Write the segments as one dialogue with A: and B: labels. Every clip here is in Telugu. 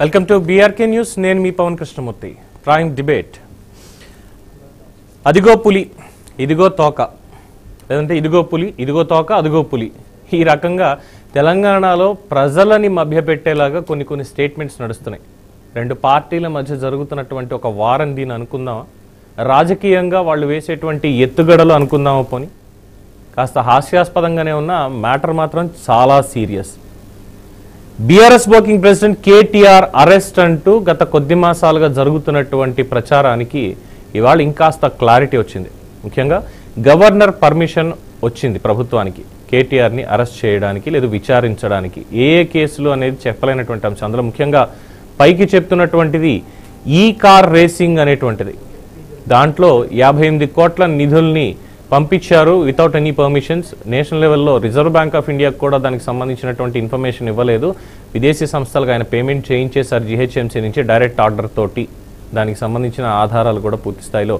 A: Welcome to BRK news. నేను మీ పవన్ కృష్ణమూర్తి. Prime debate. అదిగో పులి ఇదిగో తోక, లేదంటే ఇదిగో పులి ఇదిగో తోక అదిగో పులి, ఈ రకంగా తెలంగాణలో ప్రజలని మభ్యపెట్టేలాగా కొన్ని స్టేట్మెంట్స్ నడుస్తున్నాయి. రెండు పార్టీల మధ్య జరుగుతున్నటువంటి ఒక వారం దీన్ని అనుకుందామా, రాజకీయంగా వాళ్ళు వేసేటువంటి ఎత్తుగడలు అనుకుందామా, పోని కాస్త హాస్యాస్పదంగానే ఉన్న మ్యాటర్ మాత్రం చాలా serious. BRS working president KTR arrest అంటూ గత కొద్ది మాసాలుగా జరుగుతున్నటువంటి ప్రచారానికి ఇవాళ ఇంకాస్త క్లారిటీ వచ్చింది. ముఖ్యంగా గవర్నర్ పర్మిషన్ వచ్చింది ప్రభుత్వానికి కేటీఆర్ని అరెస్ట్ చేయడానికి లేదు విచారించడానికి. ఏ కేసులు అనేది చెప్పలేనటువంటి అంశం. అందులో ముఖ్యంగా పైకి చెప్తున్నటువంటిది ఈ కార్ రేసింగ్ అనేటువంటిది. దాంట్లో 58 కోట్ల నిధుల్ని పంపించారు వితౌట్ ఎనీ పర్మిషన్స్. నేషనల్ లెవెల్లో రిజర్వ్ బ్యాంక్ ఆఫ్ ఇండియాకు కూడా దానికి సంబంధించినటువంటి ఇన్ఫర్మేషన్ ఇవ్వలేదు. విదేశీ సంస్థలకు ఆయన పేమెంట్ చేయించేశారు జిహెచ్ఎంసీ నుంచి డైరెక్ట్ ఆర్డర్ తోటి. దానికి సంబంధించిన ఆధారాలు కూడా పూర్తి స్థాయిలో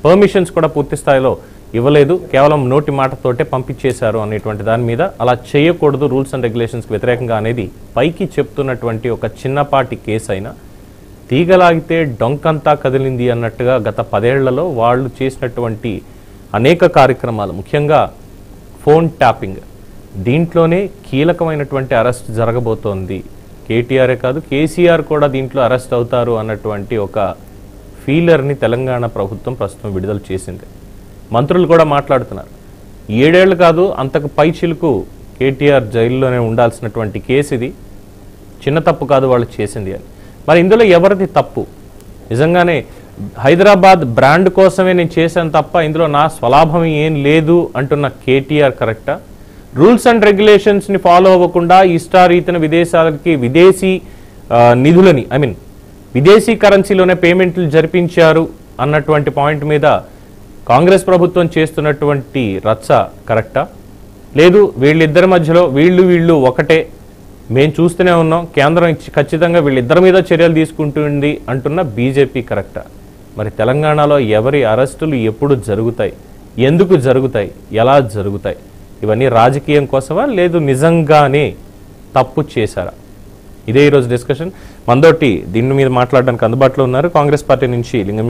A: పర్మిషన్స్ కూడా పూర్తి స్థాయిలో ఇవ్వలేదు, కేవలం నోటి మాటతోటే పంపించేశారు అనేటువంటి దాని మీద అలా చేయకూడదు, రూల్స్ అండ్ రెగ్యులేషన్స్కి వ్యతిరేకంగా అనేది పైకి చెప్తున్నటువంటి ఒక చిన్నపాటి కేసు అయినా తీగలాగితే డొంకంతా కదిలింది అన్నట్టుగా గత 10 ఏళ్లలో వాళ్ళు చేసినటువంటి అనేక కార్యక్రమాలు, ముఖ్యంగా ఫోన్ ట్యాపింగ్, దీంట్లోనే కీలకమైనటువంటి అరెస్ట్ జరగబోతోంది. కేటీఆరే కాదు కేసీఆర్ కూడా దీంట్లో అరెస్ట్ అవుతారు అన్నటువంటి ఒక ఫీలర్ని తెలంగాణ ప్రభుత్వం ప్రస్తుతం విడుదల చేసింది. మంత్రులు కూడా మాట్లాడుతున్నారు. 7 ఏళ్ళు కాదు అంతకు పై చిలుకు కేటీఆర్ జైల్లోనే ఉండాల్సినటువంటి కేసు ఇది, చిన్న తప్పు కాదు వాళ్ళు చేసింది అని. మరి ఇందులో ఎవరిది తప్పు? నిజంగానే హైదరాబాద్ బ్రాండ్ కోసమే నేను చేశాను తప్ప ఇందులో నా స్వలాభం ఏం లేదు అంటున్న కేటీఆర్ కరెక్టా? రూల్స్ అండ్ రెగ్యులేషన్స్ని ఫాలో అవ్వకుండా ఇష్టారీతిన విదేశాలకి విదేశీ నిధులని విదేశీ కరెన్సీలోనే పేమెంట్లు జరిపించారు అన్నటువంటి పాయింట్ మీద కాంగ్రెస్ ప్రభుత్వం చేస్తున్నటువంటి రచ్చ కరెక్టా? లేదు వీళ్ళిద్దరి మధ్యలో వీళ్ళు ఒకటే, మేము చూస్తూనే ఉన్నాం, కేంద్రం ఖచ్చితంగా వీళ్ళిద్దరి మీద చర్యలు తీసుకుంటుంది అంటున్న బీజేపీ కరెక్టా? మరి తెలంగాణలో ఎవరి అరెస్టులు ఎప్పుడు జరుగుతాయి, ఎందుకు జరుగుతాయి, ఎలా జరుగుతాయి? ఇవన్నీ రాజకీయం కోసమా లేదు నిజంగానే తప్పు చేశారా? ఇదే ఈరోజు డిస్కషన్. మనతోటి దీని మీద మాట్లాడడానికి అందుబాటులో ఉన్నారు కాంగ్రెస్ పార్టీ నుంచి లింగం